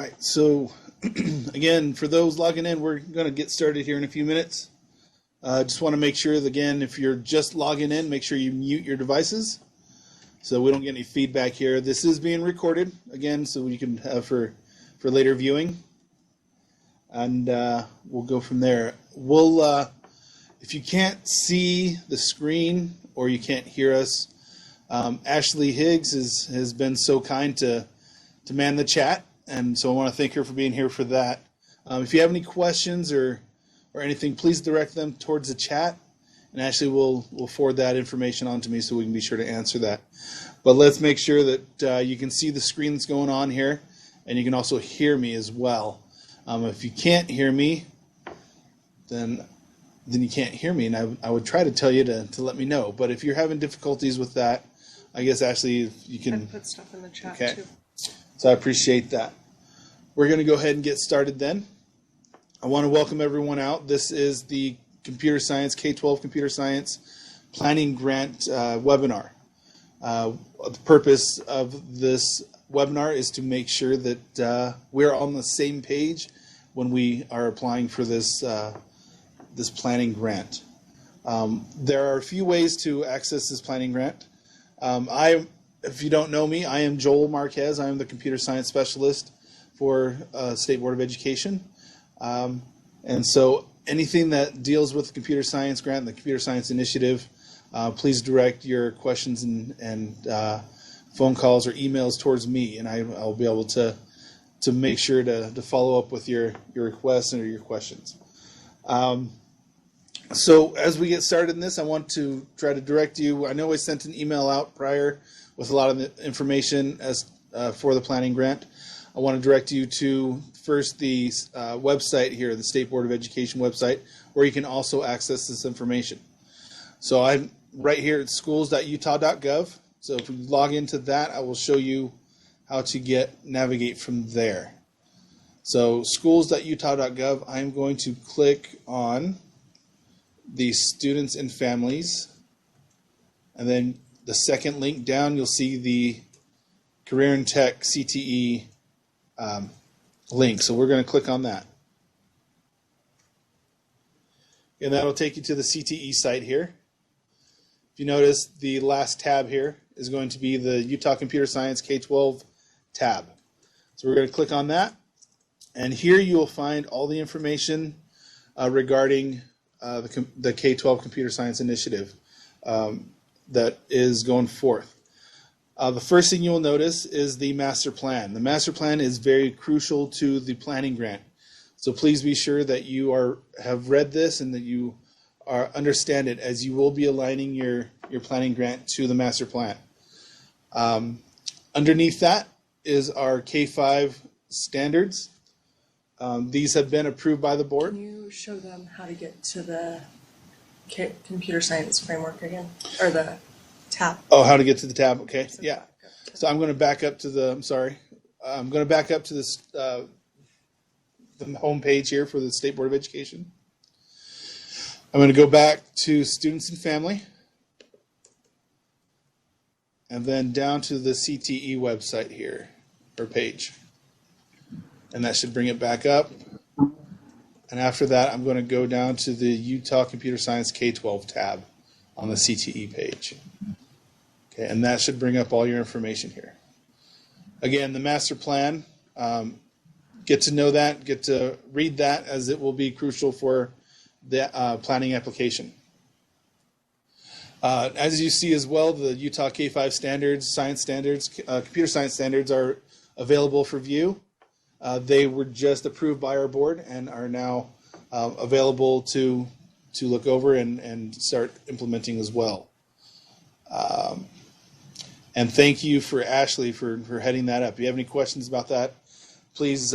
right, so again, for those logging in, we're going to get started here in a few minutes. Just want to make sure that, again, if you're just logging in, make sure you mute your devices so we don't get any feedback here. This is being recorded, again, so you can have for later viewing. And we'll go from there. We'll, if you can't see the screen or you can't hear us, Ashley Higgs has been so kind to man the chat, and so I want to thank her for being here for that. If you have any questions or anything, please direct them towards the chat, and Ashley will forward that information on to me so we can be sure to answer that. But let's make sure that you can see the screen that's going on here, and you can also hear me as well. If you can't hear me, then you can't hear me, and I would try to tell you to let me know. But if you're having difficulties with that, I guess, Ashley, you can... I put stuff in the chat, too. So I appreciate that. We're going to go ahead and get started then. I want to welcome everyone out. This is the Computer Science, K-12 Computer Science Planning Grant webinar. The purpose of this webinar is to make sure that we're on the same page when we are applying for this planning grant. There are a few ways to access this planning grant. If you don't know me, I am Joel Marquez. I am the computer science specialist for State Board of Education. And so anything that deals with the computer science grant and the computer science initiative, please direct your questions and phone calls or emails towards me, and I'll be able to make sure to follow up with your requests or your questions. So as we get started in this, I want to try to direct you. I know I sent an email out prior with a lot of the information for the planning grant. I want to direct you to first the website here, the State Board of Education website, where you can also access this information. So I'm right here at schools.utah.gov. So if we log into that, I will show you how to navigate from there. So schools.utah.gov, I'm going to click on the students and families, and then the second link down, you'll see the Career and Tech CTE link. So we're going to click on that. And that'll take you to the CTE site here. If you notice, the last tab here is going to be the Utah Computer Science K-12 tab. So we're going to click on that. And here you will find all the information regarding the K-12 Computer Science Initiative that is going forth. The first thing you will notice is the master plan. The master plan is very crucial to the planning grant. So please be sure that you have read this and that you understand it, as you will be aligning your planning grant to the master plan. Underneath that is our K-5 standards. These have been approved by the board. Can you show them how to get to the computer science framework again, or the tab? Oh, how to get to the tab? Okay, yeah. So I'm going to back up to I'm going to back up to this the home page here for the State Board of Education. I'm going to go back to students and family, and then down to the CTE website here, or page. And that should bring it back up. And after that, I'm going to go down to the Utah Computer Science K-12 tab on the CTE page. Okay, and that should bring up all your information here. Again, the master plan, get to know that, get to read that, as it will be crucial for the planning application. As you see as well, the Utah K-5 standards, science standards, computer science standards are available for view. They were just approved by our board and are now available to look over and start implementing as well. And thank you for Ashley for heading that up. If you have any questions about that, please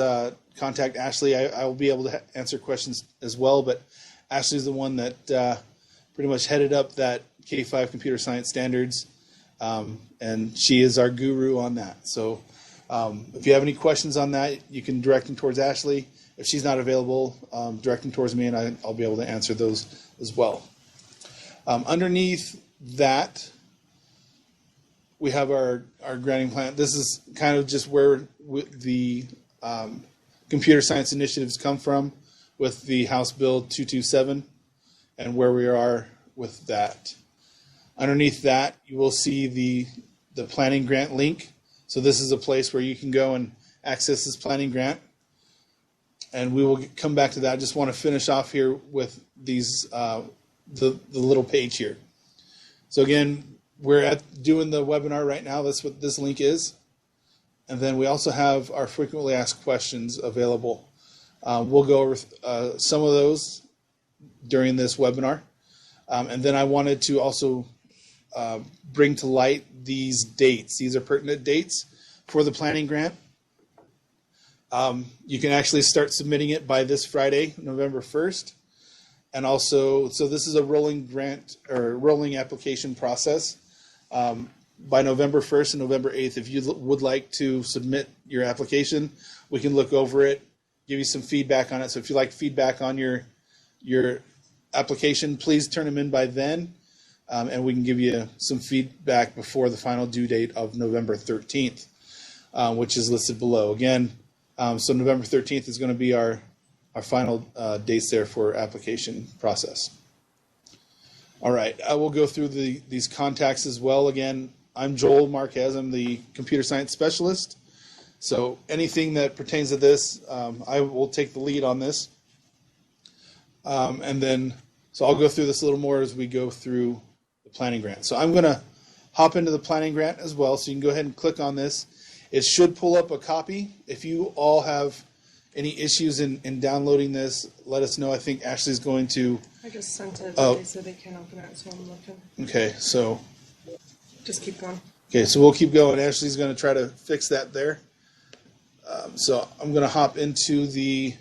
contact Ashley. I will be able to answer questions as well, but Ashley's the one that pretty much headed up that K-5 computer science standards, and she is our guru on that. So if you have any questions on that, you can direct them towards Ashley. If she's not available, direct them towards me, and I'll be able to answer those as well. Underneath that, we have our granting plan. This is kind of just where the computer science initiatives come from with the House Bill 227 and where we are with that. Underneath that, you will see the planning grant link. So this is a place where you can go and access this planning grant. And we will come back to that. I just want to finish off here with these the little page here. So again, we're doing the webinar right now. That's what this link is. And then we also have our frequently asked questions available. We'll go over some of those during this webinar. And then I wanted to also bring to light these dates. These are pertinent dates for the planning grant. You can actually start submitting it by this Friday, November 1st. And also, so this is a rolling grant or rolling application process. By November 1st and November 8th, if you would like to submit your application, we can look over it, give you some feedback on it. So if you like feedback on your application, please turn them in by then, and we can give you some feedback before the final due date of November 13th, which is listed below. Again, so November 13th is going to be our final dates there for application process. All right, I will go through these contacts as well. Again, I'm Joel Marquez. I'm the computer science specialist. So anything that pertains to this, I will take the lead on this. And then, so I'll go through this a little more as we go through the planning grant. So I'm going to hop into the planning grant as well. So you can go ahead and click on this. It should pull up a copy. If you all have any issues in downloading this, let us know. I think Ashley's going to... I just sent it, but they said they can't open it, so I'm looking. Okay, so... Just keep going. Okay, so we'll keep going. Ashley's going to try to fix that there. So I'm going to hop into the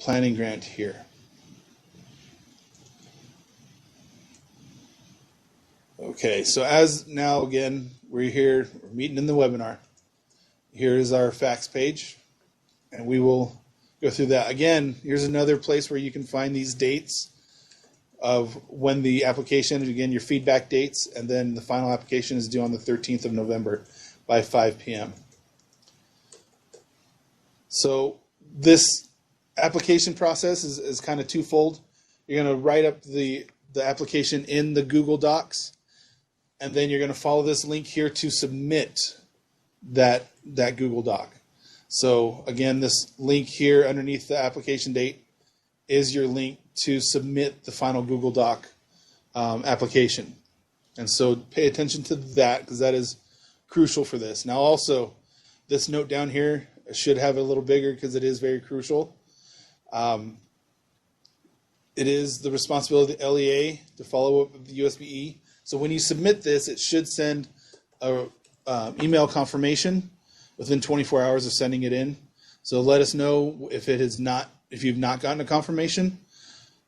planning grant here. Okay, so as now, again, we're here, we're meeting in the webinar. Here is our facts page, and we will go through that. Again, here's another place where you can find these dates of when the application, again, your feedback dates, and then the final application is due on the 13th of November by 5 p.m. So this application process is kind of twofold. You're going to write up the application in the Google Docs, and then you're going to follow this link here to submit that Google Doc. So again, this link here underneath the application date is your link to submit the final Google Doc application. And so pay attention to that because that is crucial for this. Now also, this note down here should have it a little bigger because it is very crucial. It is the responsibility of the LEA to follow up with the USBE. So when you submit this, it should send a email confirmation within 24 hours of sending it in. So let us know if you've not gotten a confirmation,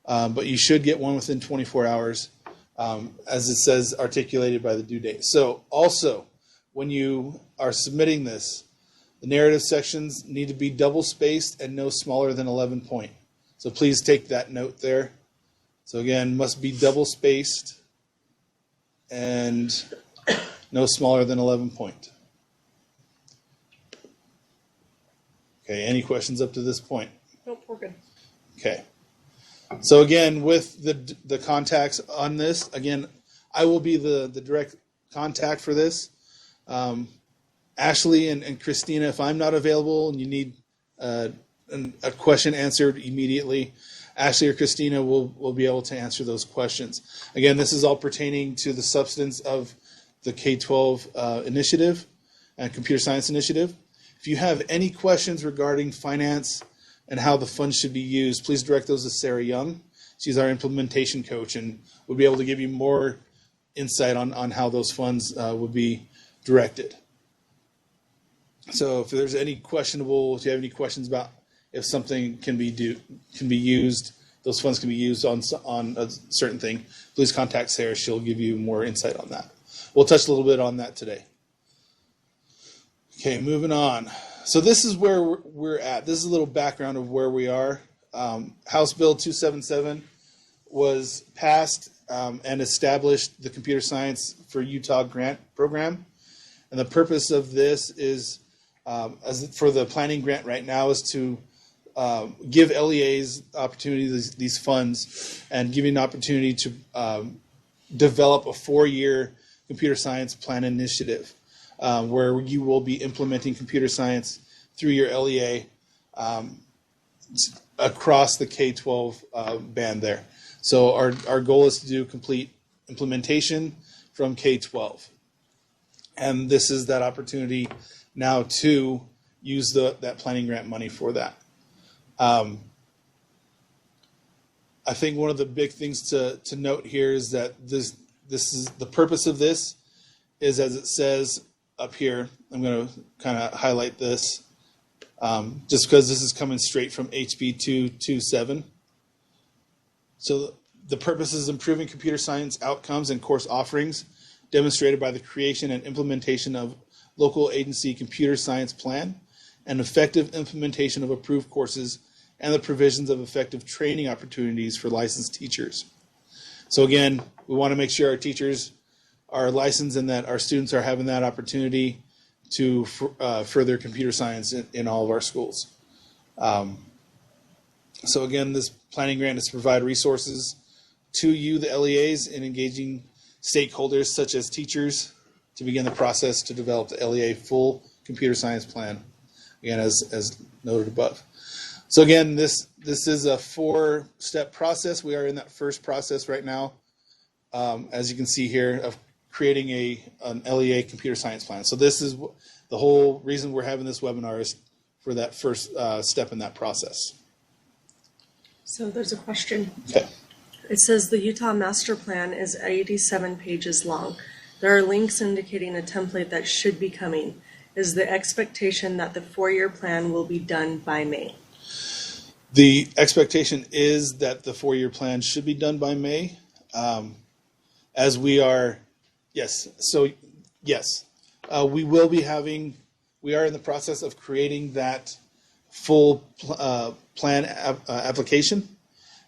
but you should get one within 24 hours, as it says articulated by the due date. So also, when you are submitting this, the narrative sections need to be double spaced and no smaller than 11 point. So please take that note there. So again, must be double spaced and no smaller than 11 point. Okay, any questions up to this point? Nope, we're good. Okay. So again, with the contacts on this, again, I will be the direct contact for this. Ashley and Christina, if I'm not available and you need a question answered immediately, Ashley or Christina will be able to answer those questions. Again, this is all pertaining to the substance of the K-12 initiative and computer science initiative. If you have any questions regarding finance and how the funds should be used, please direct those to Sarah Young. She's our implementation coach and will be able to give you more insight on how those funds would be directed. So if there's any if you have any questions about if something can be used, those funds can be used on a certain thing, please contact Sarah. She'll give you more insight on that. We'll touch a little bit on that today. Okay, moving on. So this is where we're at. This is a little background of where we are. House Bill 277 was passed and established the Computer Science for Utah grant program. And the purpose of this is as for the planning grant right now is to give LEAs opportunity, these funds, and give you an opportunity to develop a 4-year computer science plan initiative where you will be implementing computer science through your LEA across the K-12 band there. So our goal is to do complete implementation from K-12. And this is that opportunity now to use that planning grant money for that. I think one of the big things to note here is that this is the purpose of this is, as it says up here. I'm going to kind of highlight this just because this is coming straight from HB 227. So the purpose is improving computer science outcomes and course offerings demonstrated by the creation and implementation of local agency computer science plan and effective implementation of approved courses and the provisions of effective training opportunities for licensed teachers. So again, we want to make sure our teachers are licensed and that our students are having that opportunity to further computer science in all of our schools. So again, this planning grant is to provide resources to you, the LEAs, in engaging stakeholders such as teachers to begin the process to develop the LEA full computer science plan, again, as noted above. So again, this is a 4-step process. We are in that first process right now, as you can see here, of creating an LEA computer science plan. So this is the whole reason we're having this webinar, is for that first step in that process. So there's a question. Okay. It says the Utah Master Plan is 87 pages long. There are links indicating a template that should be coming. Is the expectation that the 4-year plan will be done by May? The expectation is that the 4-year plan should be done by May, as we are, yes. So yes, we are in the process of creating that full plan application,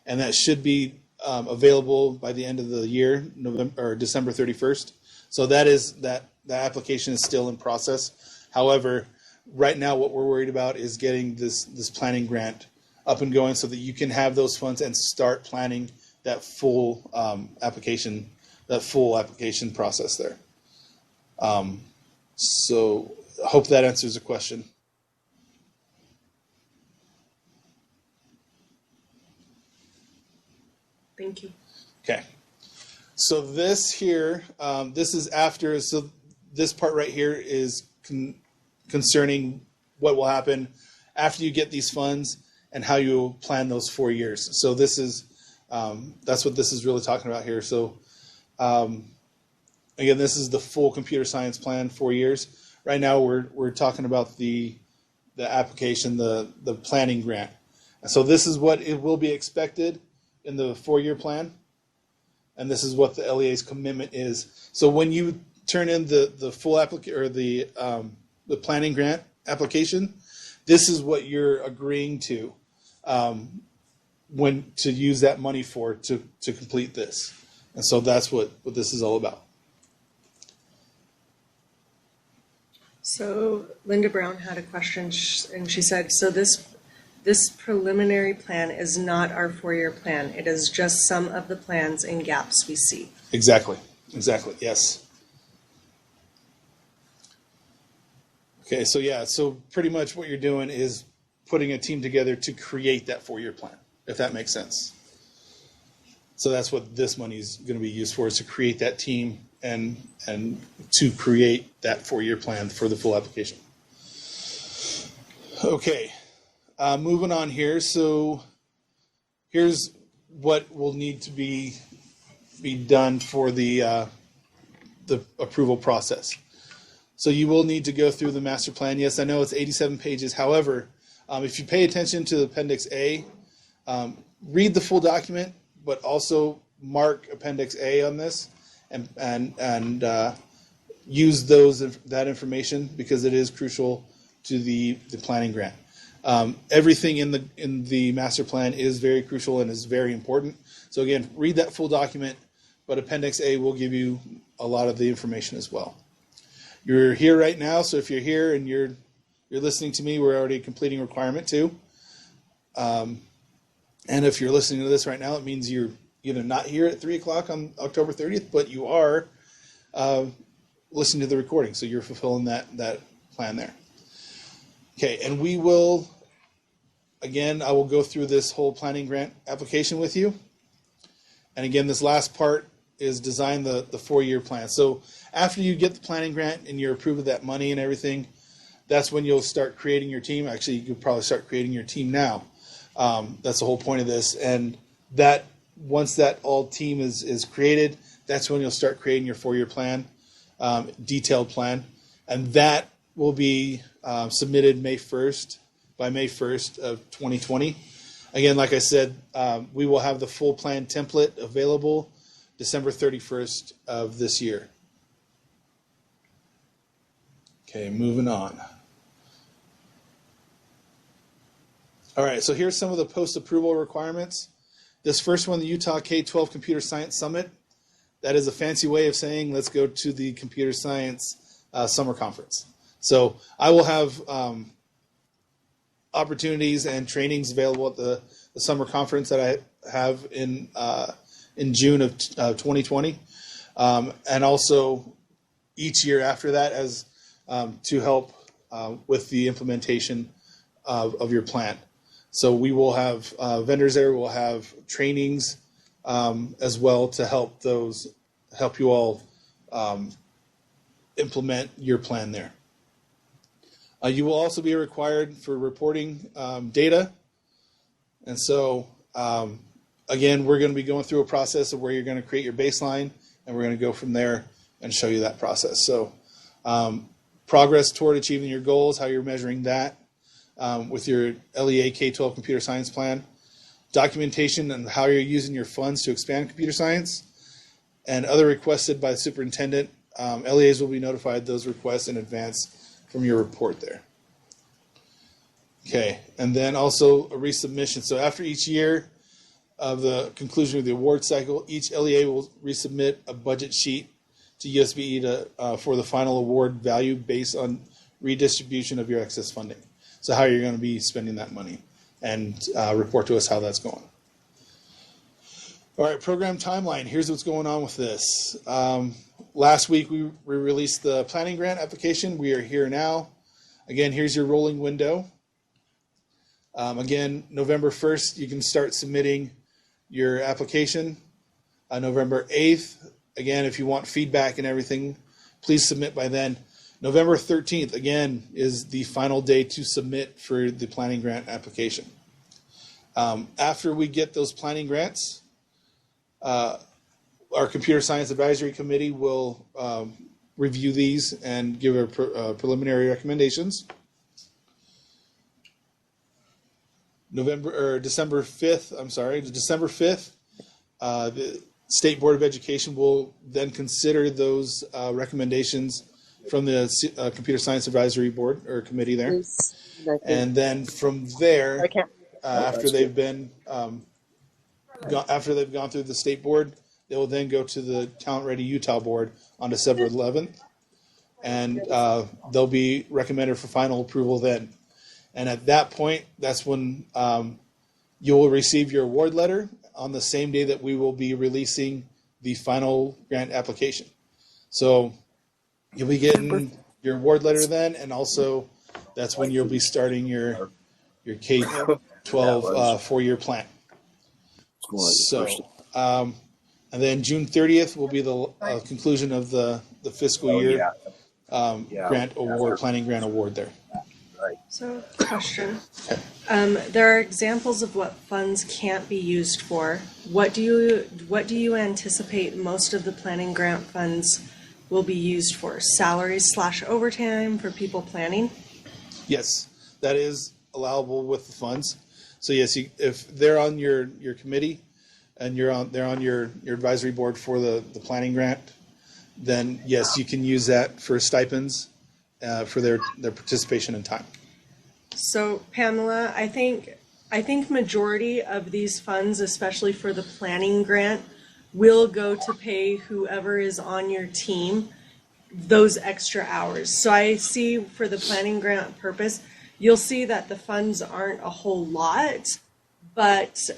and that should be available by the end of the year, December 31st. So that application is still in process. However, right now what we're worried about is getting this planning grant up and going so that you can have those funds and start planning that full application process there. So I hope that answers the question. Thank you. Okay. So this here, this is after, so this part right here is concerning what will happen after you get these funds and how you plan those 4 years. So this is, that's what this is really talking about here. So again, this is the full computer science plan, 4 years. Right now we're talking about the application, the planning grant. And so this is what it will be expected in the 4-year plan. And this is what the LEA's commitment is. So when you turn in the full the planning grant application, this is what you're agreeing to when to use that money for to complete this. And so that's what this is all about. So Linda Brown had a question, and she said, so this preliminary plan is not our 4-year plan. It is just some of the plans and gaps we see. Exactly, yes. Okay, so yeah, so pretty much what you're doing is putting a team together to create that 4-year plan, if that makes sense. So that's what this money is going to be used for, is to create that team and to create that 4-year plan for the full application. Okay. Moving on here, so here's what will need to be done for the approval process. So you will need to go through the master plan. Yes, I know it's 87 pages. However, if you pay attention to Appendix A, read the full document, but also mark Appendix A on this and use that information, because it is crucial to the planning grant. Everything in the master plan is very crucial and is very important. So again, read that full document, but Appendix A will give you a lot of the information as well. You're here right now, so if you're here and you're you're listening to me, we're already completing requirement 2. And if you're listening to this right now, it means you're either not here at 3 o'clock on October 30th, but you are listening to the recording, so you're fulfilling that plan there. Okay, and we will, again, I will go through this whole planning grant application with you. And again, this last part is design the 4-year plan. So after you get the planning grant and you're approved of that money and everything, that's when you'll start creating your team. Actually, you could probably start creating your team now. That's the whole point of this. And that once that all team is created, that's when you'll start creating your 4-year plan, detailed plan. And that will be submitted by May 1st of 2020. Again, like I said, we will have the full plan template available December 31st of this year. Okay, moving on. All right, so here's some of the post-approval requirements. This first one, the Utah K-12 Computer Science Summit, that is a fancy way of saying let's go to the Computer Science Summer Conference. So I will have opportunities and trainings available at the summer conference that I have in June of 2020, and also each year after that as to help with the implementation of your plan. So we will have vendors there. We'll have trainings as well to help you all implement your plan there. You will also be required for reporting data. And so, again, we're going to be going through a process of where you're going to create your baseline, and we're going to go from there and show you that process. So progress toward achieving your goals, how you're measuring that with your LEA K-12 computer science plan, documentation and how you're using your funds to expand computer science, and other requested by the superintendent. LEAs will be notified those requests in advance from your report there. Okay, and then also a resubmission. So after each year of the conclusion of the award cycle, each LEA will resubmit a budget sheet to USBE for the final award value based on redistribution of your excess funding. So how you're going to be spending that money, and report to us how that's going. All right, program timeline. Here's what's going on with this. Last week we released the planning grant application. We are here now. Again, here's your rolling window. Again, November 1st, you can start submitting your application. November 8th, again, if you want feedback and everything, please submit by then. November 13th, again, is the final day to submit for the planning grant application. After we get those planning grants, our Computer Science Advisory Committee will review these and give our preliminary recommendations. December 5th, the State Board of Education will then consider those recommendations from the Computer Science Advisory Board or Committee there. And then from there, after they've gone through the State Board, they will then go to the Talent Ready Utah Board on December 11th, and they'll be recommended for final approval then. And at that point, that's when you will receive your award letter on the same day that we will be releasing the final grant application. So you'll be getting your award letter then, and also that's when you'll be starting your K-12 4-year plan. So, and then June 30th will be the conclusion of the fiscal year grant award, planning grant award there. So, question. There are examples of what funds can't be used for. What do you anticipate most of the planning grant funds will be used for? Salaries/overtime for people planning? Yes, that is allowable with the funds. So yes, if they're on your committee and they're on your advisory board for the planning grant, then yes, you can use that for stipends for their participation in time. So Pamela, I think majority of these funds, especially for the planning grant, will go to pay whoever is on your team those extra hours. So I see for the planning grant purpose, you'll see that the funds aren't a whole lot, but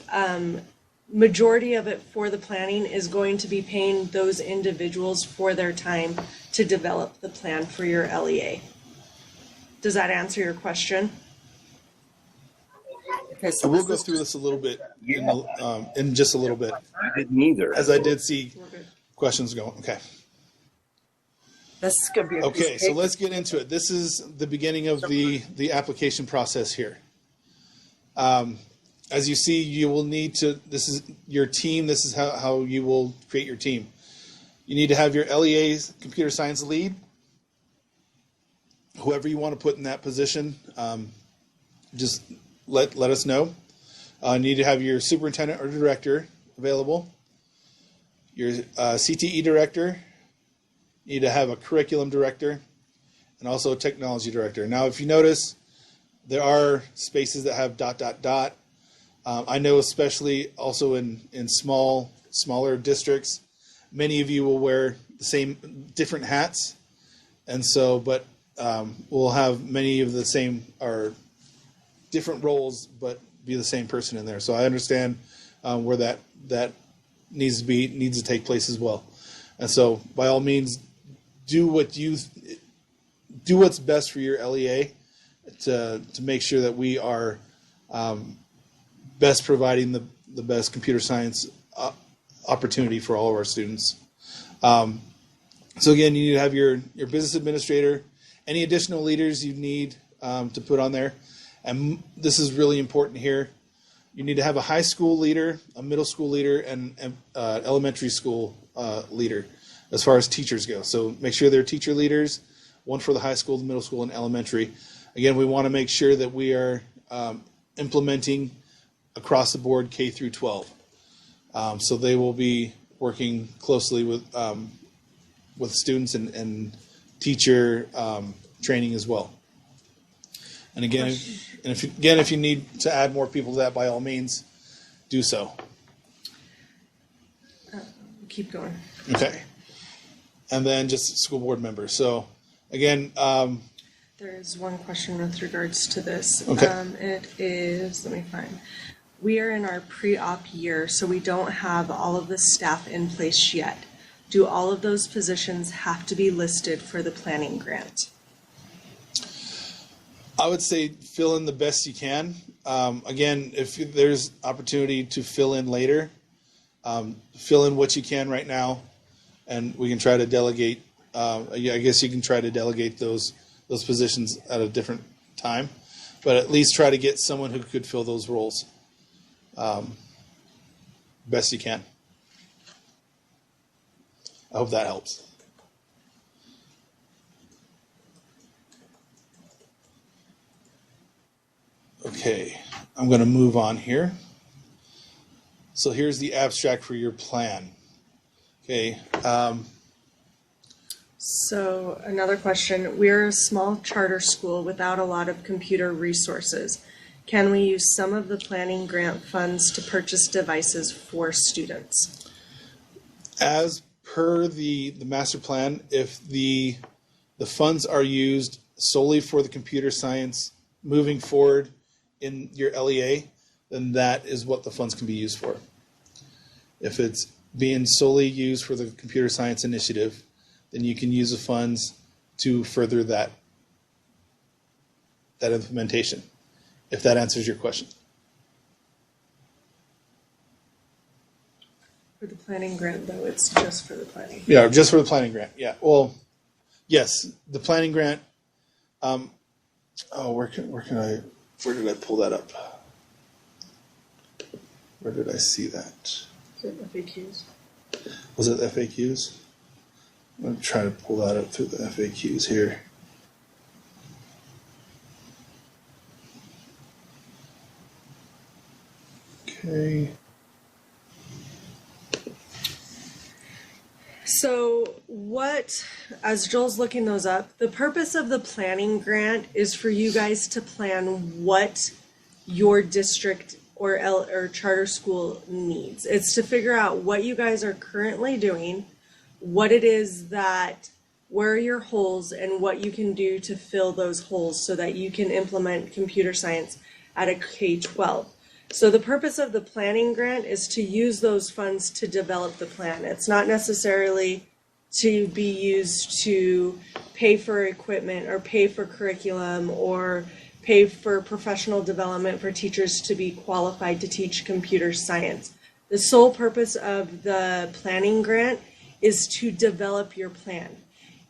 majority of it for the planning is going to be paying those individuals for their time to develop the plan for your LEA. Does that answer your question? Okay, so We'll go through this a little bit in just a little bit, I didn't either. as I did see questions going. Okay. This is going to be a piece Okay, of so paper. let's get into it. This is the beginning of the application process here. As you see, you will need to, this is your team, this is how you will create your team. You need to have your LEA's computer science lead, whoever you want to put in that position, just let us know. You need to have your superintendent or director available, your CTE director. You need to have a curriculum director and also a technology director. Now, if you notice, there are spaces that have ... I know especially also in smaller districts, many of you will wear the same different hats. And so, but we'll have many of the same or different roles, but be the same person in there. So I understand where that needs to take place as well. And so by all means, do what's best for your LEA to make sure that we are best providing the best computer science opportunity for all of our students. So again, you need to have your business administrator, any additional leaders you need to put on there. And this is really important here. You need to have a high school leader, a middle school leader, and elementary school leader as far as teachers go. So make sure they're teacher leaders, one for the high school, the middle school, and elementary. Again, we want to make sure that we are implementing across the board K through 12. So they will be working closely with students and teacher training as well. And again, if you need to add more people to that, by all means, do so. Keep going. Okay. And then just school board members. So again, There is one question with regards to this. Okay. It is, let me find. We are in our pre-op year, so we don't have all of the staff in place yet. Do all of those positions have to be listed for the planning grant? I would say fill in the best you can. Again, if there's opportunity to fill in later, fill in what you can right now, and we can try to delegate. I guess you can try to delegate those positions at a different time, but at least try to get someone who could fill those roles best you can. I hope that helps. Okay, I'm going to move on here. So here's the abstract for your plan. Okay. So another question, we're a small charter school without a lot of computer resources. Can we use some of the planning grant funds to purchase devices for students? As per the master plan, if the funds are used solely for the computer science moving forward in your LEA, then that is what the funds can be used for. If it's being solely used for the computer science initiative, then you can use the funds to further that implementation, if that answers your question. For the planning grant, though, it's just for the planning. Yeah, just for the planning grant. Yeah. Well, yes, the planning grant. Where did I pull that up? Where did I see that? Is it FAQs? Was it FAQs? I'm going to try to pull that up through the FAQs here. Okay. So as Joel's looking those up, the purpose of the planning grant is for you guys to plan what your district or charter school needs. It's to figure out what you guys are currently doing, what it is that where are your holes and what you can do to fill those holes so that you can implement computer science at a K-12. So the purpose of the planning grant is to use those funds to develop the plan. It's not necessarily to be used to pay for equipment or pay for curriculum or pay for professional development for teachers to be qualified to teach computer science. The sole purpose of the planning grant is to develop your plan.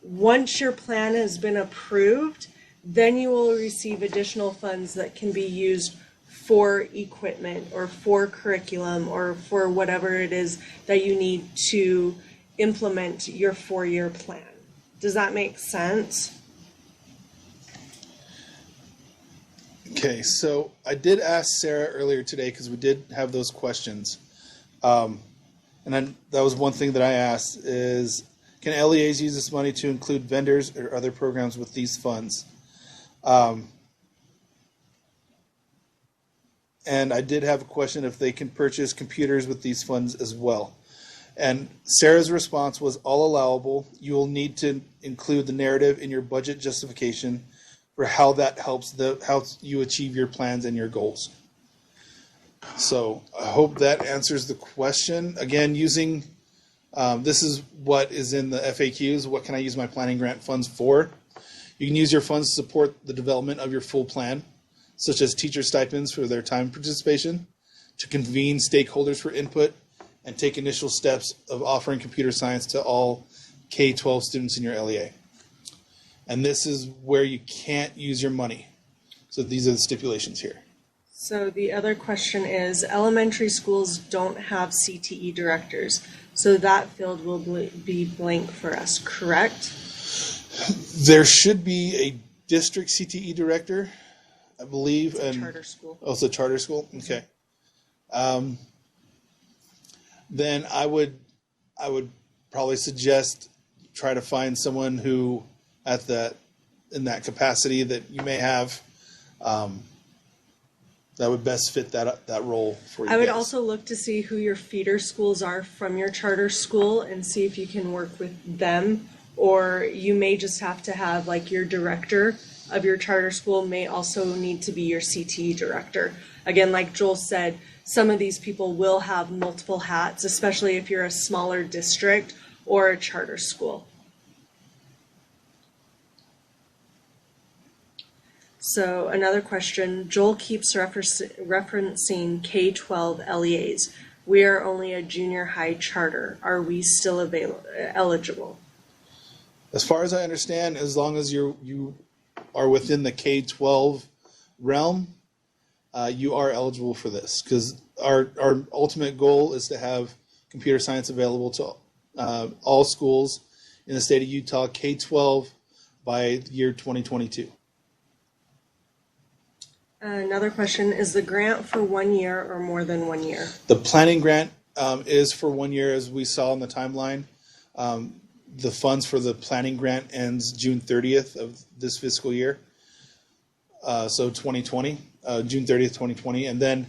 Once your plan has been approved, then you will receive additional funds that can be used for equipment or for curriculum or for whatever it is that you need to implement your 4-year plan. Does that make sense? Okay, so I did ask Sarah earlier today because we did have those questions. And then that was one thing that I asked is, can LEAs use this money to include vendors or other programs with these funds? And I did have a question if they can purchase computers with these funds as well. And Sarah's response was all allowable. You will need to include the narrative in your budget justification for how that helps you achieve your plans and your goals. So I hope that answers the question. Again, using this is what is in the FAQs. What can I use my planning grant funds for? You can use your funds to support the development of your full plan, such as teacher stipends for their time participation, to convene stakeholders for input, and take initial steps of offering computer science to all K-12 students in your LEA. And this is where you can't use your money. So these are the stipulations here. So the other question is, elementary schools don't have CTE directors, so that field will be blank for us, correct? There should be a district CTE director, I believe. It's a charter school. Oh, it's a charter school? Okay. Then I would probably suggest try to find someone who in that capacity that you may have that would best fit that role for you. I would guys. also look to see who your feeder schools are from your charter school and see if you can work with them, or you may just have to have like your director of your charter school may also need to be your CTE director. Again, like Joel said, some of these people will have multiple hats, especially if you're a smaller district or a charter school. So another question, Joel keeps referencing K-12 LEAs. We are only a junior high charter. Are we still eligible? As far as I understand, as long as you are within the K-12 realm, you are eligible for this, because our ultimate goal is to have computer science available to all schools in the state of Utah, K-12, by year 2022. Another question, is the grant for 1 year or more than 1 year? The planning grant is for 1 year, as we saw in the timeline. The funds for the planning grant ends June 30th of this fiscal year. So 2020, June 30th, 2020. And then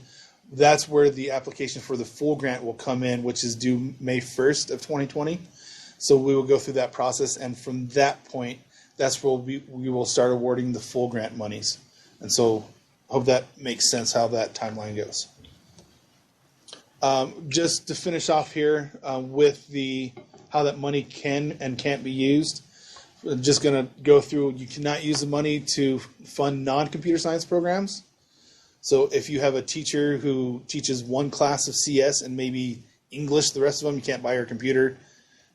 that's where the application for the full grant will come in, which is due May 1st of 2020. So we will go through that process. And from that point, that's where we will start awarding the full grant monies. And so hope that makes sense how that timeline goes. Just to finish off here with how that money can and can't be used. I'm just going to go through, you cannot use the money to fund non-computer science programs. So if you have a teacher who teaches one class of CS and maybe English, the rest of them, you can't buy her computer,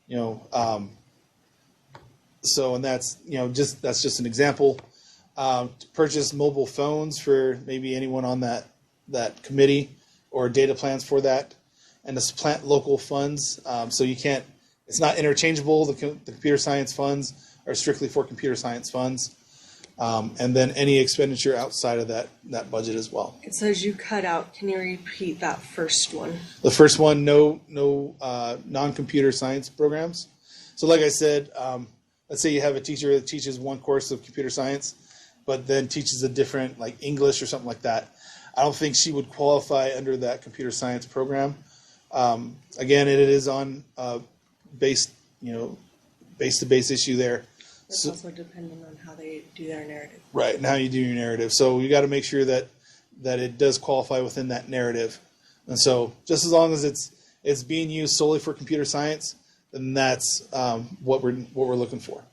so, and that's, that's just an example. To purchase mobile phones for maybe anyone on that committee, or data plans for that, and to supplant local funds. So you can't, it's not interchangeable. The computer science funds are strictly for computer science funds. And then any expenditure outside of that budget as well. It says you cut out. Can you repeat that first one? The first one, no non-computer science programs. So like I said, let's say you have a teacher that teaches one course of computer science, but then teaches a different, like English or something like that. I don't think she would qualify under that computer science program. Again, it is on based, base-to-base issue there. It's also dependent on how they do their narrative. Right, and how you do your narrative. So you got to make sure that it does qualify within that narrative. And so just as long as it's being used solely for computer science, then that's what we're looking for.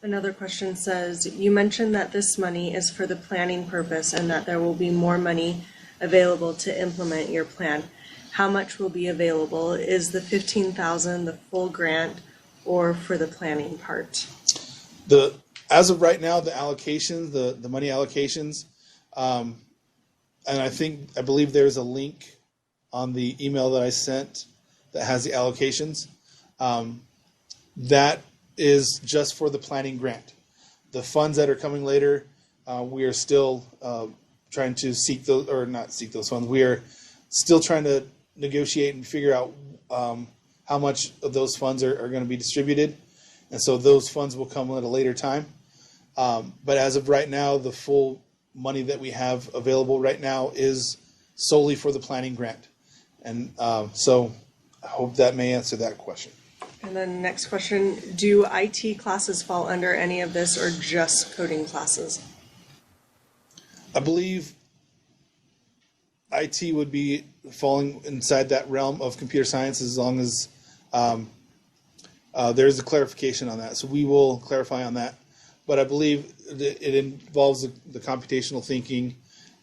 Another question says, you mentioned that this money is for the planning purpose and that there will be more money available to implement your plan. How much will be available? Is the $15,000 the full grant or for the planning part? As of right now, the allocations, the money allocations, and I believe there's a link on the email that I sent that has the allocations. That is just for the planning grant. The funds that are coming later, we are still trying to seek those, or not seek those funds. We are still trying to negotiate and figure out how much of those funds are going to be distributed. And so those funds will come at a later time. But as of right now, the full money that we have available right now is solely for the planning grant. And so I hope that may answer that question. And then next question, do IT classes fall under any of this or just coding classes? I believe IT would be falling inside that realm of computer science as long as there's a clarification on that. So we will clarify on that. But I believe it involves the computational thinking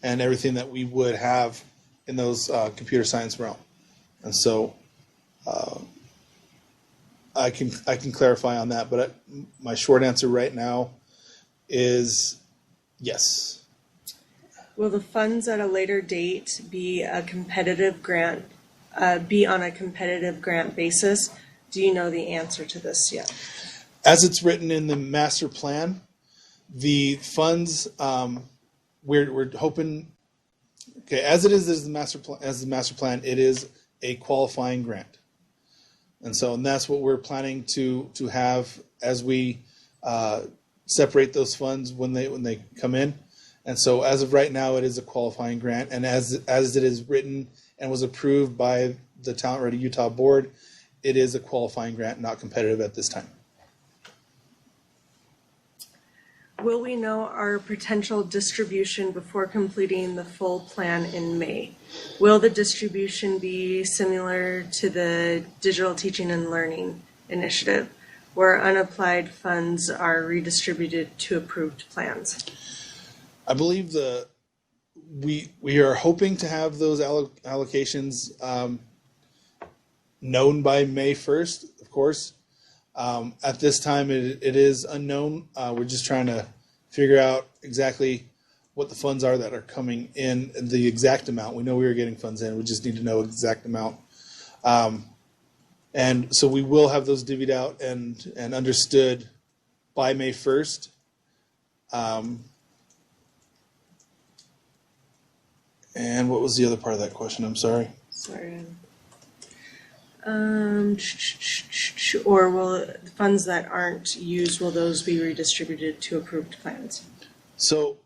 and everything that we would have in those computer science realm. And so I can clarify on that. But my short answer right now is yes. Will the funds at a later date be a competitive grant, be on a competitive grant basis? Do you know the answer to this yet? As it's written in the master plan, the funds we're hoping. Okay, as it is as the master plan, it is a qualifying grant, and that's what we're planning to have as we separate those funds when they come in. And so as of right now, it is a qualifying grant, and as it is written and was approved by the Talent Ready Utah board, it is a qualifying grant, not competitive at this time. Will we know our potential distribution before completing the full plan in May? Will the distribution be similar to the Digital Teaching and Learning Initiative, where unapplied funds are redistributed to approved plans? I believe we are hoping to have those allocations known by May 1st, of course. At this time, it is unknown. We're just trying to figure out exactly what the funds are that are coming in, the exact amount. We know we are getting funds in. We just need to know exact amount. And so we will have those divvied out and understood by May 1st. And what was the other part of that question? I'm sorry. Sorry. Or will funds that aren't used, will those be redistributed to approved plans? So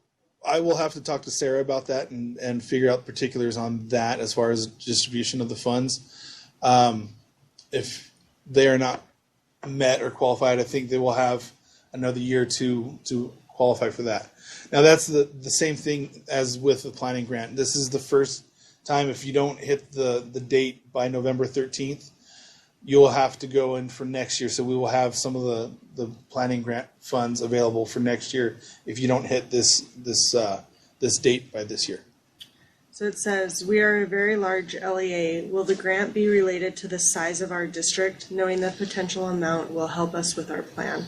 I will have to talk to Sarah about that and figure out particulars on that as far as distribution of the funds. If they are not met or qualified, I think they will have another year to qualify for that. Now that's the same thing as with the planning grant. This is the first time, if you don't hit the date by November 13th, you'll have to go in for next year. So we will have some of the planning grant funds available for next year if you don't hit this date by this year. So it says, we are a very large LEA. Will the grant be related to the size of our district? Knowing the potential amount will help us with our plan.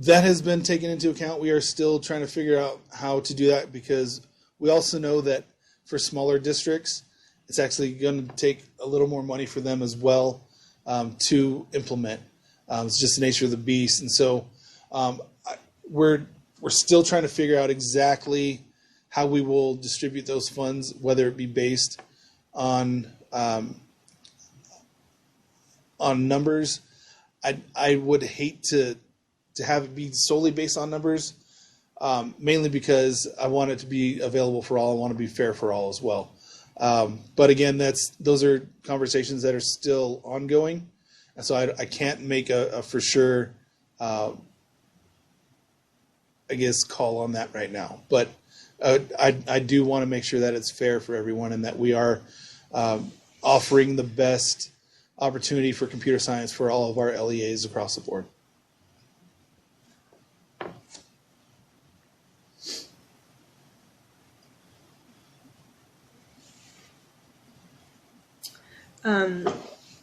That has been taken into account. We are still trying to figure out how to do that because we also know that for smaller districts, it's actually going to take a little more money for them as well to implement. It's just the nature of the beast. And so we're still trying to figure out exactly how we will distribute those funds, whether it be based on numbers. I would hate to have it be solely based on numbers, mainly because I want it to be available for all. I want to be fair for all as well. But again, those are conversations that are still ongoing, And so I can't make a for sure, I guess, call on that right now. But I do want to make sure that it's fair for everyone and that we are offering the best opportunity for computer science for all of our LEAs across the board.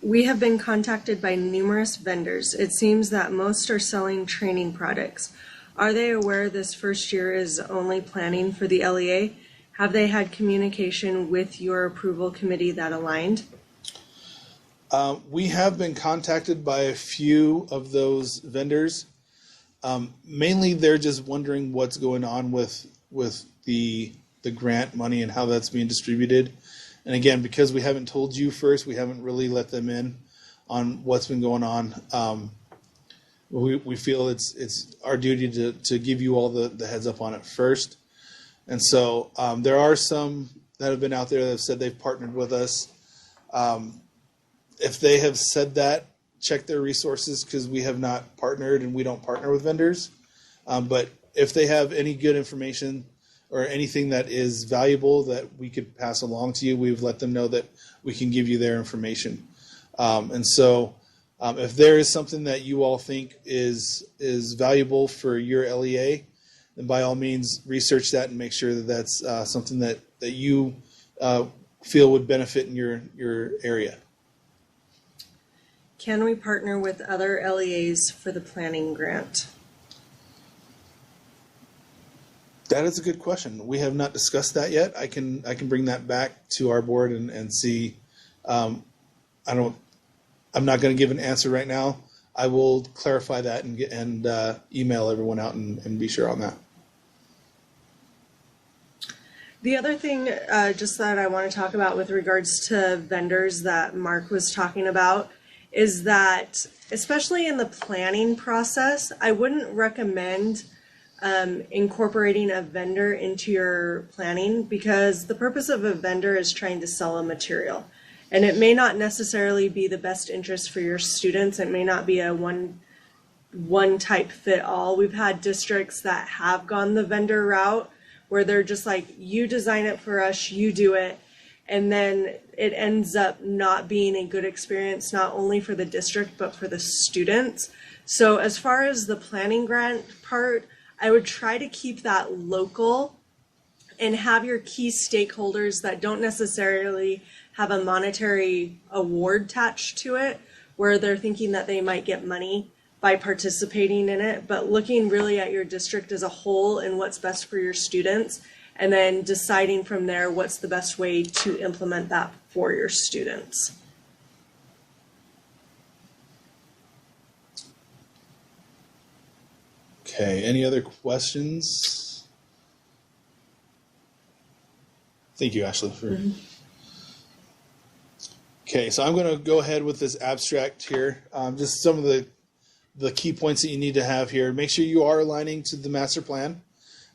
We have been contacted by numerous vendors. It seems that most are selling training products. Are they aware this first year is only planning for the LEA? Have they had communication with your approval committee that aligned? We have been contacted by a few of those vendors. Mainly, they're just wondering what's going on with the grant money and how that's being distributed. And again, because we haven't told you first, we haven't really let them in on what's been going on. We feel it's our duty to give you all the heads up on it first. And so there are some that have been out there that have said they've partnered with us. If they have said that, check their resources, because we have not partnered and we don't partner with vendors. But if they have any good information or anything that is valuable that we could pass along to you, we've let them know that we can give you their information. And so if there is something that you all think is valuable for your LEA, then by all means research that and make sure that that's something that you feel would benefit in your area. Can we partner with other LEAs for the planning grant? That is a good question. We have not discussed that yet. I can bring that back to our board and see. I'm not going to give an answer right now. I will clarify that and email everyone out and be sure on that. The other thing just that I want to talk about with regards to vendors that Mark was talking about is that, especially in the planning process, I wouldn't recommend incorporating a vendor into your planning, because the purpose of a vendor is trying to sell a material. And it may not necessarily be the best interest for your students. It may not be a one type fit all. We've had districts that have gone the vendor route where they're just like, you design it for us, you do it. And then it ends up not being a good experience, not only for the district, but for the students. So as far as the planning grant part, I would try to keep that local and have your key stakeholders that don't necessarily have a monetary award attached to it, where they're thinking that they might get money by participating in it, but looking really at your district as a whole and what's best for your students, and then deciding from there what's the best way to implement that for your students. Okay, any other questions? Thank you, Ashley. Okay, so I'm going to go ahead with this abstract here. Just some of the key points that you need to have here. Make sure you are aligning to the master plan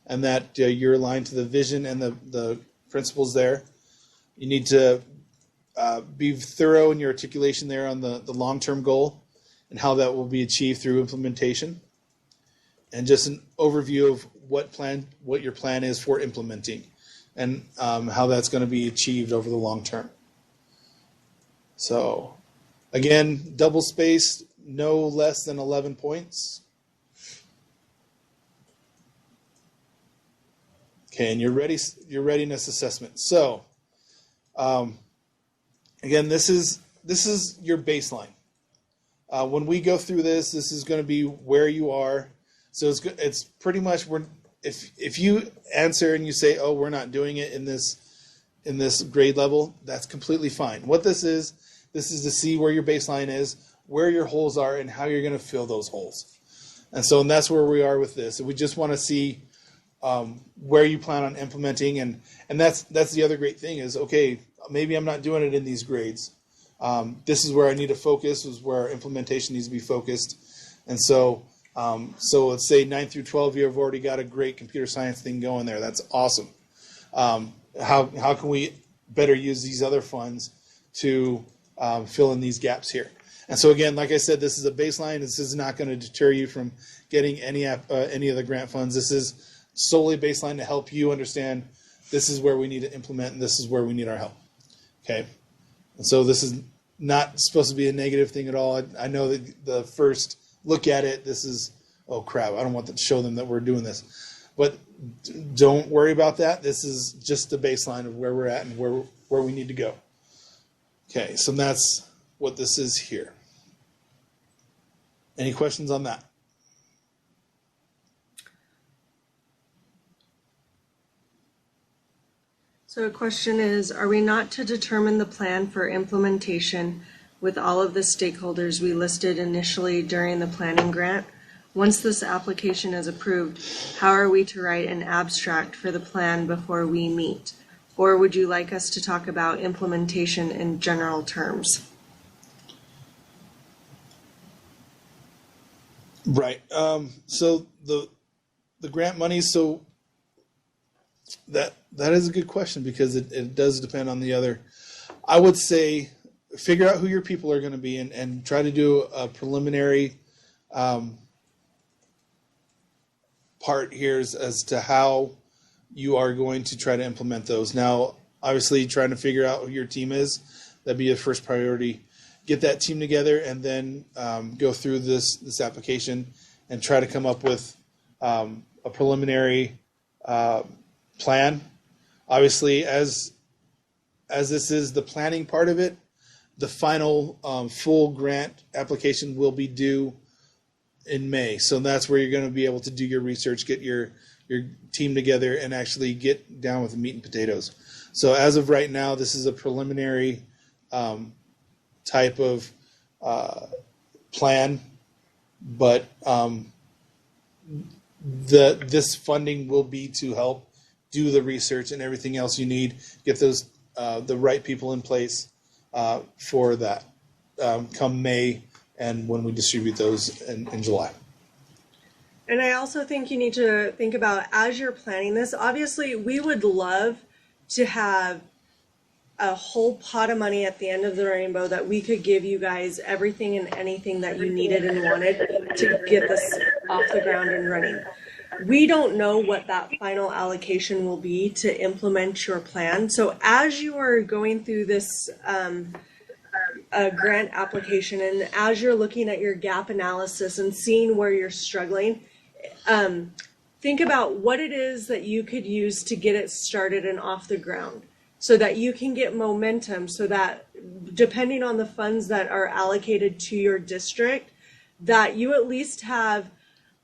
and that you're aligned to the vision and the principles there. You need to be thorough in your articulation there on the long-term goal and how that will be achieved through implementation. And just an overview of what your plan is for implementing and how that's going to be achieved over the long term. So again, double spaced, no less than 11 points. Okay, and your readiness assessment. So again, this is your baseline. When we go through this is going to be where you are. So it's pretty much if you answer and you say, oh, we're not doing it in this grade level, that's completely fine. What this is to see where your baseline is, where your holes are, and how you're going to fill those holes. And that's where we are with this. We just want to see where you plan on implementing, and that's the other great thing is, okay, maybe I'm not doing it in these grades. This is where I need to focus. This is where our implementation needs to be focused. And so let's say 9 through 12, you have already got a great computer science thing going there. That's awesome. How can we better use these other funds to fill in these gaps here? And so again, like I said, this is a baseline. This is not going to deter you from getting any of the grant funds. This is solely baseline to help you understand this is where we need to implement and this is where we need our help. Okay. And so this is not supposed to be a negative thing at all. I know that the first look at it, this is, oh crap, I don't want to show them that we're doing this. But don't worry about that. This is just the baseline of where we're at and where we need to go. Okay, so that's what this is here. Any questions on that? So a question is, are we not to determine the plan for implementation with all of the stakeholders we listed initially during the planning grant? Once this application is approved, how are we to write an abstract for the plan before we meet? Or would you like us to talk about implementation in general terms? Right. So the grant money, so that is a good question because it does depend on the other. I would say figure out who your people are going to be and try to do a preliminary part here as to how you are going to try to implement those. Now, obviously, trying to figure out who your team is, that'd be a first priority. Get that team together and then go through this application and try to come up with a preliminary plan. Obviously, as this is the planning part of it, the final full grant application will be due in May. So that's where you're going to be able to do your research, get your team together, and actually get down with the meat and potatoes. So as of right now, this is a preliminary type of plan, but this funding will be to help do the research and everything else you need, get those the right people in place for that come May and when we distribute those in July. And I also think you need to think about, as you're planning this, obviously we would love to have a whole pot of money at the end of the rainbow that we could give you guys everything and anything that you needed and wanted to get this off the ground and running. We don't know what that final allocation will be to implement your plan. So as you are going through this grant application and as you're looking at your gap analysis and seeing where you're struggling, think about what it is that you could use to get it started and off the ground so that you can get momentum, so that depending on the funds that are allocated to your district, that you at least have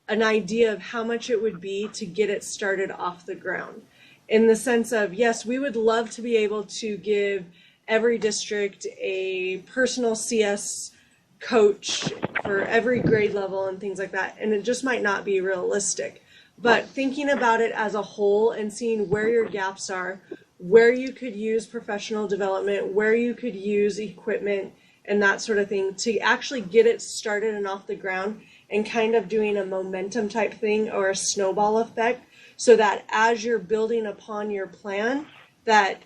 an idea of how much it would be to get it started off the ground. In the sense of, yes, we would love to be able to give every district a personal CS coach for every grade level and things like that, and it just might not be realistic. But thinking about it as a whole and seeing where your gaps are, where you could use professional development, where you could use equipment and that sort of thing to actually get it started and off the ground, and kind of doing a momentum type thing or a snowball effect, so that as you're building upon your plan, that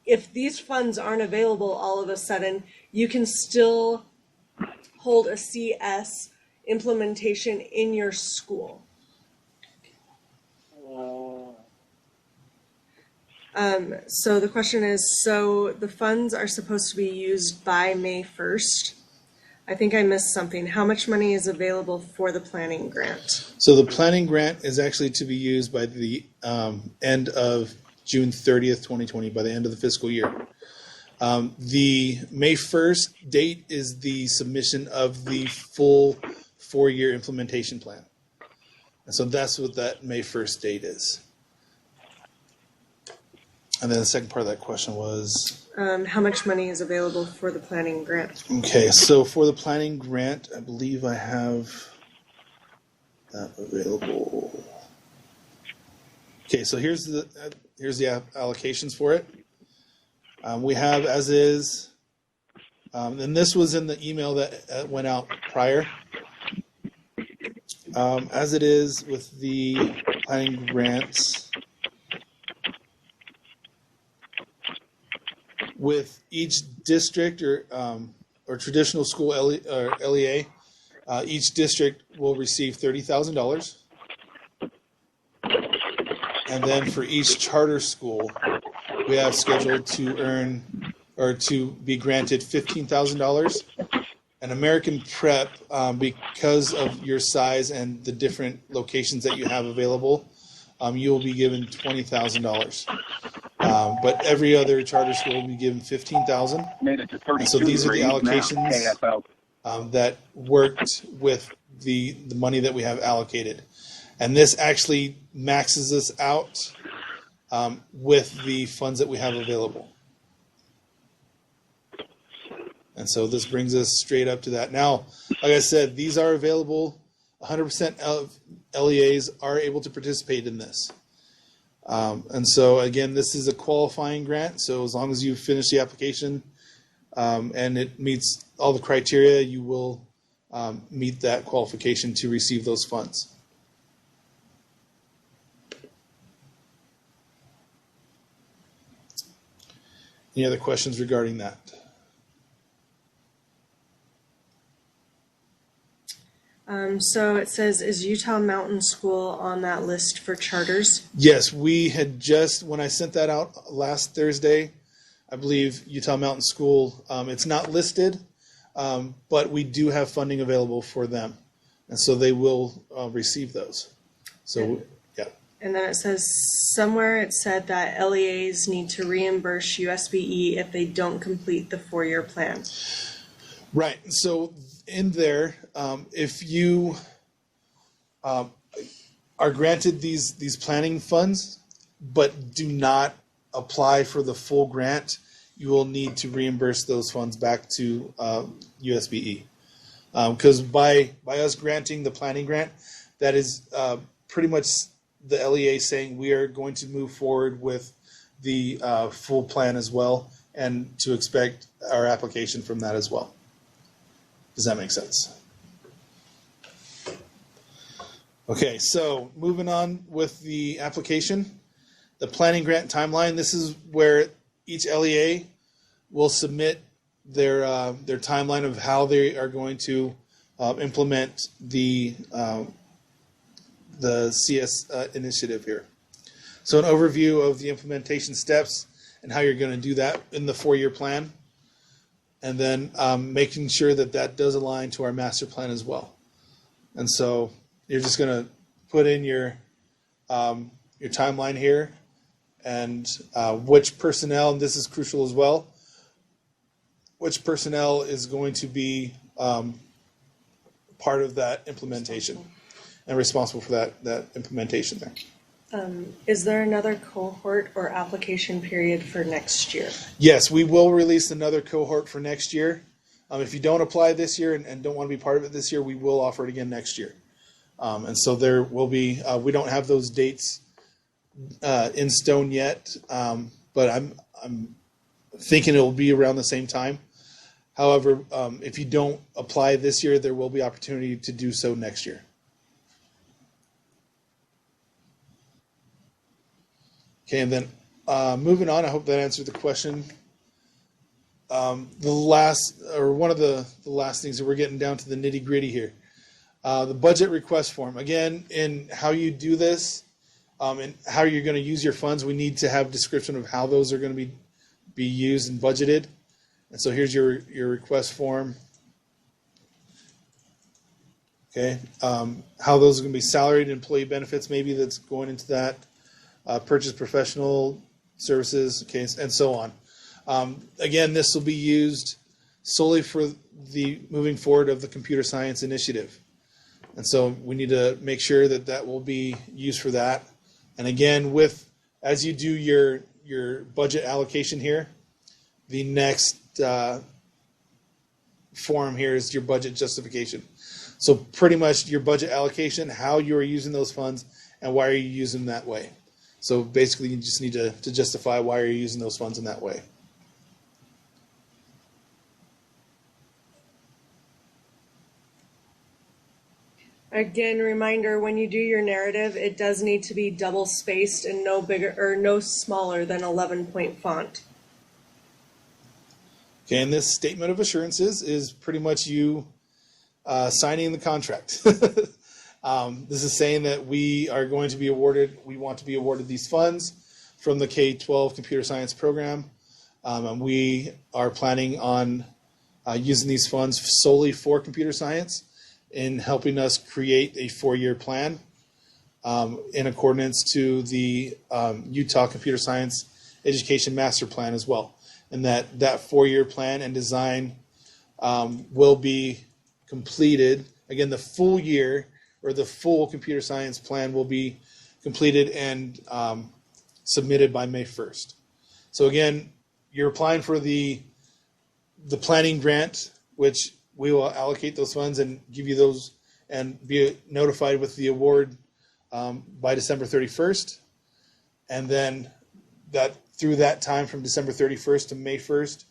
if these funds aren't available all of a sudden, you can still hold a CS implementation in your school. So the question is, so the funds are supposed to be used by May 1st. I think I missed something. How much money is available for the planning grant? So the planning grant is actually to be used by the end of June 30th, 2020, by the end of the fiscal year. The May 1st date is the submission of the full 4-year implementation plan. And so that's what that May 1st date is. And then the second part of that question was? How much money is available for the planning grant? Okay, so for the planning grant, I believe I have that available. Okay, so here's the allocations for it. We have as is, and this was in the email that went out prior. As it is with the planning grants, with each district or or traditional school LEA, each district will receive $30,000. And then for each charter school, we have scheduled to earn or to be granted $15,000. An American Prep, because of your size and the different locations that you have available, you will be given $20,000. But every other charter school will be given $15,000. And so these are the allocations that worked with the money that we have allocated. And this actually maxes us out with the funds that we have available. And so this brings us straight up to that. Now, like I said, these are available. 100% of LEAs are able to participate in this. And so, again, this is a qualifying grant. So as long as you finish the application and it meets all the criteria, you will meet that qualification to receive those funds. Any other questions regarding that? So it says, is Utah Mountain School on that list for charters? Yes, we had just, when I sent that out last Thursday, I believe Utah Mountain School, it's not listed, but we do have funding available for them. And so they will receive those. So, yeah. And then it says, somewhere it said that LEAs need to reimburse USBE if they don't complete the 4-year plan. Right. So in there, if you are granted these planning funds, but do not apply for the full grant, you will need to reimburse those funds back to USBE. Because by us granting the planning grant, that is pretty much the LEA saying we are going to move forward with the full plan as well, and to expect our application from that as well. Does that make sense? Okay, so moving on with the application, the planning grant timeline. This is where each LEA will submit their timeline of how they are going to implement the CS initiative here. So an overview of the implementation steps and how you're going to do that in the 4-year plan. And then making sure that that does align to our master plan as well. And so you're just going to put in your timeline here and which personnel, and this is crucial as well, which personnel is going to be part of that implementation and responsible for that implementation there. Is there another cohort or application period for next year? Yes, we will release another cohort for next year. If you don't apply this year and don't want to be part of it this year, we will offer it again next year. And so there will be, we don't have those dates in stone yet, but I'm thinking it will be around the same time. However, if you don't apply this year, there will be opportunity to do so next year. Okay, and then moving on, I hope that answered the question. One of the last things that we're getting down to the nitty gritty here. The budget request form. Again, in how you do this and how you're going to use your funds, we need to have description of how those are going to be used and budgeted. And so here's your request form. Okay, how those are going to be salaried employee benefits, maybe that's going into that. Purchase professional services, okay, and so on. Again, this will be used solely for the moving forward of the computer science initiative. And so we need to make sure that that will be used for that. And again, as you do your budget allocation here, the next form here is your budget justification. So pretty much your budget allocation, how you are using those funds, and why are you using them that way. So basically, you just need to justify why you're using those funds in that way. Again, reminder, when you do your narrative, it does need to be double spaced and no bigger or no smaller than 11-point font. Okay, and this statement of assurances is pretty much you signing the contract. This is saying that we are going to be awarded, we want to be awarded these funds from the K-12 computer science program. And we are planning on using these funds solely for computer science in helping us create a 4-year plan in accordance to the Utah Computer Science Education Master Plan as well. And that 4-year plan and design will be completed. Again, the full year or the full computer science plan will be completed and submitted by May 1st. So again, you're applying for the planning grant, which we will allocate those funds and give you those and be notified with the award by December 31st. And then that through that time from December 31st to May 1st,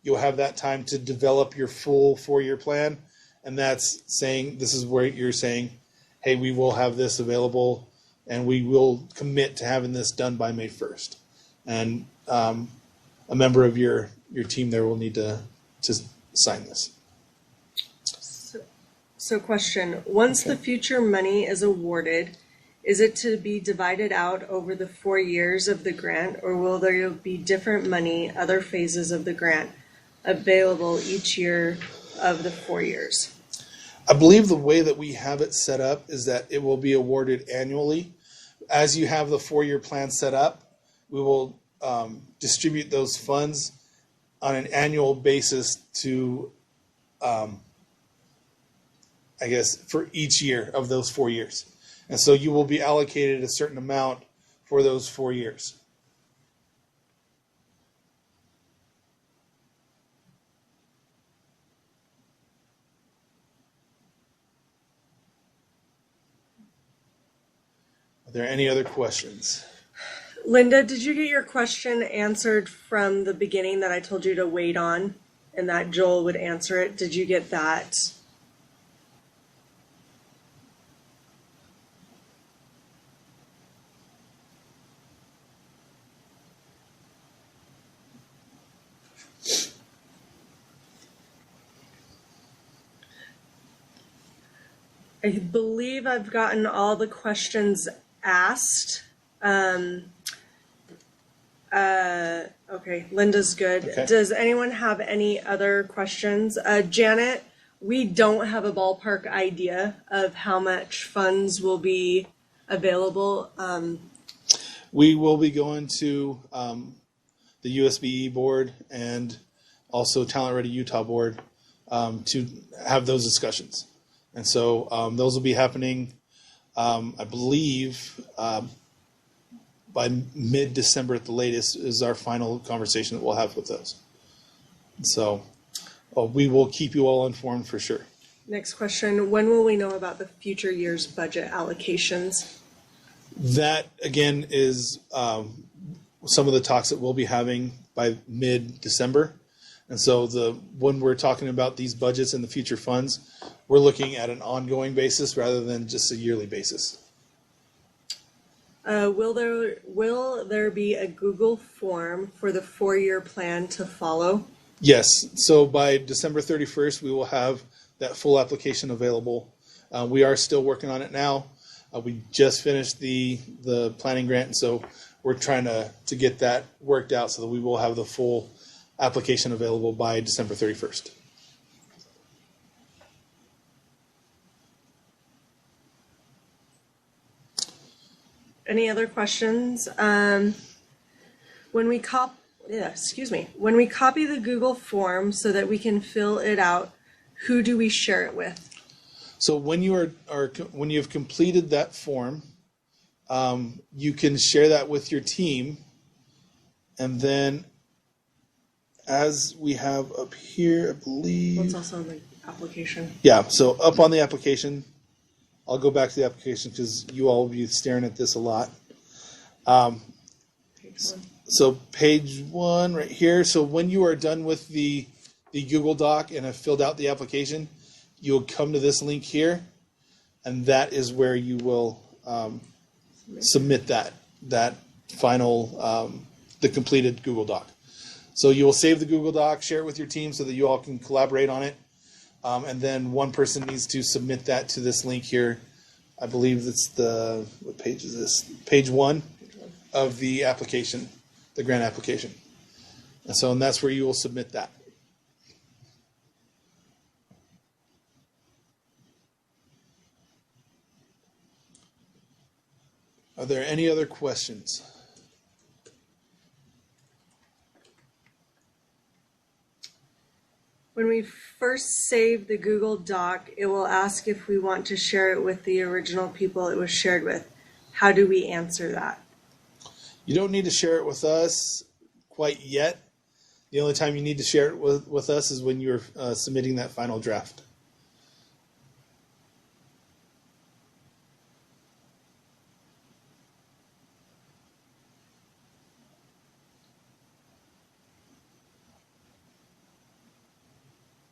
you'll have that time to develop your full 4-year plan. And that's saying, this is where you're saying, hey, we will have this available and we will commit to having this done by May 1st. And a member of your team there will need to sign this. So question, once the future money is awarded, is it to be divided out over the 4 years of the grant, or will there be different money, other phases of the grant available each year of the 4 years? I believe the way that we have it set up is that it will be awarded annually. As you have the 4-year plan set up, we will distribute those funds on an annual basis to, I guess, for each year of those 4 years. And so you will be allocated a certain amount for those 4 years. Are there any other questions? Linda, did you get your question answered from the beginning that I told you to wait on and that Joel would answer it? Did you get that? I believe I've gotten all the questions asked. Okay, Linda's good. Okay. Does anyone have any other questions? Janet, we don't have a ballpark idea of how much funds will be available. We will be going to the USBE board and also Talent Ready Utah board to have those discussions. And so those will be happening, I believe, by mid-December at the latest is our final conversation that we'll have with those. So we will keep you all informed for sure. Next question, when will we know about the future year's budget allocations? That, again, is some of the talks that we'll be having by mid-December. And so when we're talking about these budgets and the future funds, we're looking at an ongoing basis rather than just a yearly basis. Will there be a Google form for the 4-year plan to follow? Yes. So by December 31st, we will have that full application available. We are still working on it now. We just finished the planning grant, and so we're trying to get that worked out so that we will have the full application available by December 31st. Any other questions? When we copy the Google form so that we can fill it out, who do we share it with? So when you when you have completed that form, you can share that with your team, and then as we have up here, I believe. What's also on the application? Yeah. So up on the application. I'll go back to the application because you all will be staring at this a lot. So page 1 right here. So when you are done with the Google Doc and have filled out the application, you'll come to this link here, and that is where you will submit that final, the completed Google Doc. So you will save the Google Doc, share it with your team so that you all can collaborate on it. And then one person needs to submit that to this link here. I believe it's what page is this? Page 1 of the application, the grant application. And that's where you will submit that. Are there any other questions? When we first save the Google Doc, it will ask if we want to share it with the original people it was shared with. How do we answer that? You don't need to share it with us quite yet. The only time you need to share it with us is when you're submitting that final draft.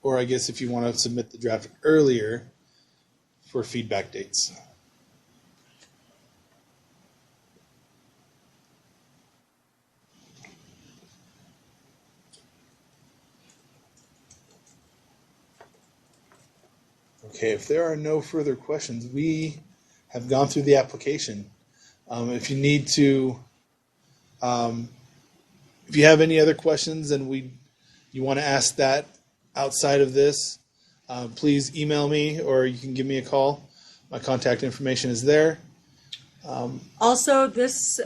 Or I guess if you want to submit the draft earlier for feedback dates. Okay, if there are no further questions, we have gone through the application. If you need to, if you have any other questions and you want to ask that outside of this, please email me or you can give me a call. My contact information is there. Also, this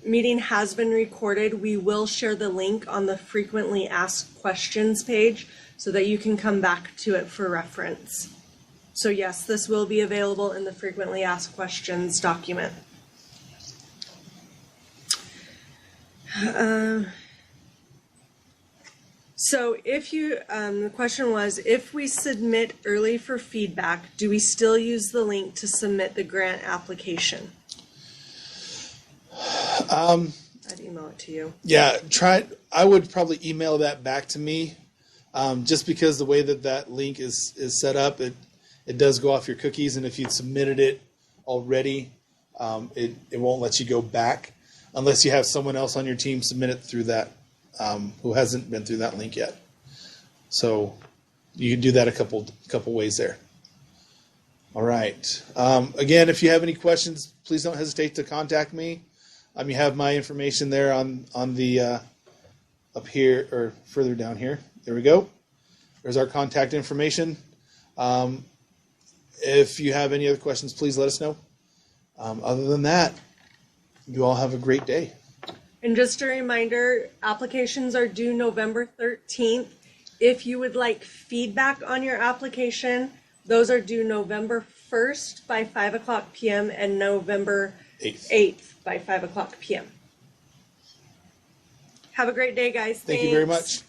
meeting has been recorded. We will share the link on the frequently asked questions page so that you can come back to it for reference. So yes, this will be available in the frequently asked questions document. So if you, the question was, if we submit early for feedback, do we still use the link to submit the grant application? I'd email it to you. Yeah, I would probably email that back to me, just because the way that link is set up, it does go off your cookies, and if you'd submitted it already, it won't let you go back unless you have someone else on your team submit it through that, who hasn't been through that link yet. So you can do that a couple ways there. All right. Again, if you have any questions, please don't hesitate to contact me. You have my information there on the up here or further down here. There we go. There's our contact information. If you have any other questions, please let us know. Other than that, you all have a great day. And just a reminder, applications are due November 13th. If you would like feedback on your application, those are due November 1st by 5 o'clock p.m. and November 8th by 5 o'clock p.m. Have a great day, guys. Thank you very much.